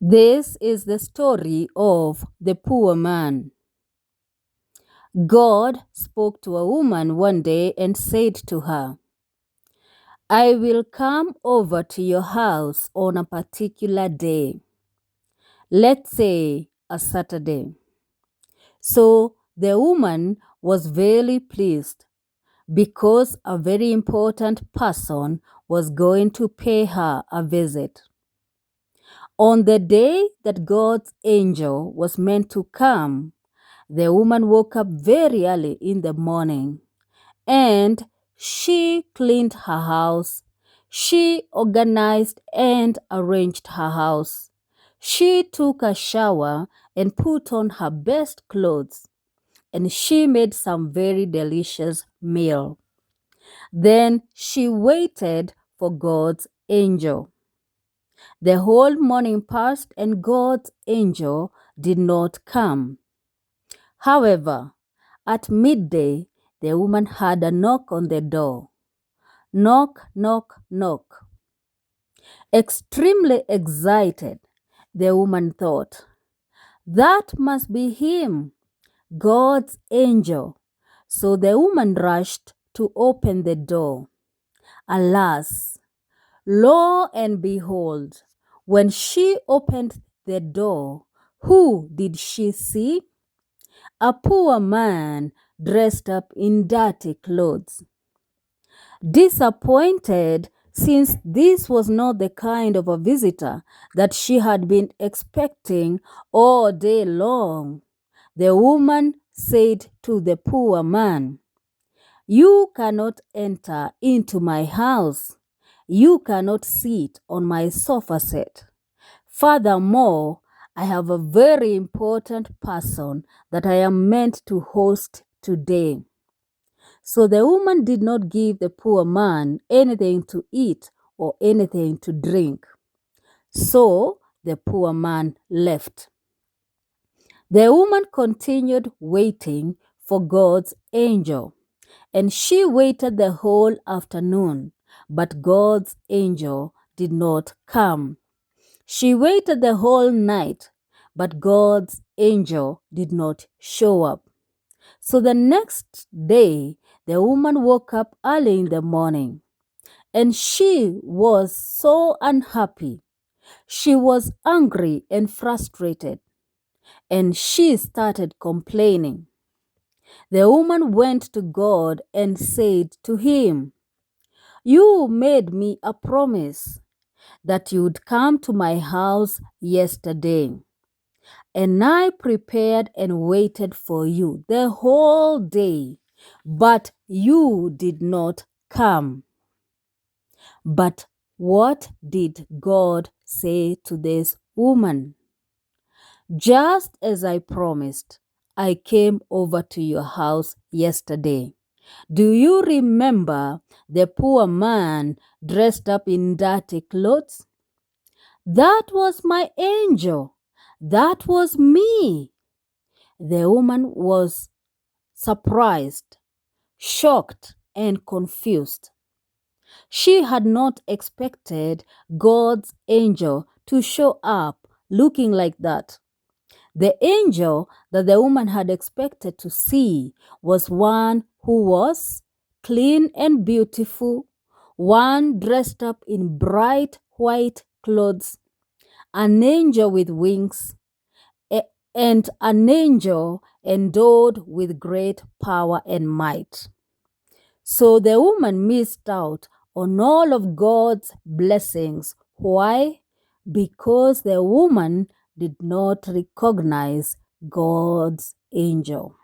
This is the story of the poor man. God spoke to a woman one day and said to her, "I will come over to your house on a particular day. Let's say a Saturday." So the woman was very pleased because a very important person was going to pay her a visit. On the day that God's angel was meant to come, the woman woke up very early in the morning and she cleaned her house. She organized and arranged her house. She took a shower and put on her best clothes, and she made some very delicious meal. Then she waited for God's angel. The whole morning passed and God's angel did not come. However, at midday, the woman heard a knock on the door. Knock, knock, knock. Extremely excited, the woman thought, "That must be him, God's angel." So the woman rushed to open the door. Alas, lo and behold, when she opened the door, who did she see? A poor man dressed up in dirty clothes. Disappointed, since this was not the kind of a visitor that she had been expecting all day long, the woman said to the poor man, "You cannot enter into my house. You cannot sit on my sofa set. Furthermore, I have a very important person that I am meant to host today." So the woman did not give the poor man anything to eat or anything to drink. So the poor man left. The woman continued waiting for God's angel, and she waited the whole afternoon, but God's angel did not come. She waited the whole night, but God's angel did not show up. So the next day, the woman woke up early in the morning, and she was so unhappy. She was angry and frustrated, and she started complaining. The woman went to God and said to him, "You made me a promise that you'd come to my house yesterday, and I prepared and waited for you the whole day, but you did not come." But what did God say to this woman? "Just as I promised, I came over to your house yesterday. Do you remember the poor man dressed up in dirty clothes? That was my angel. That was me." The woman was surprised, shocked, and confused. She had not expected God's angel to show up looking like that. The angel that the woman had expected to see was one who was clean and beautiful, one dressed up in bright white clothes, an angel with wings, and an angel endowed with great power and might. So the woman missed out on all of God's blessings. Why? Because the woman did not recognize God's angel.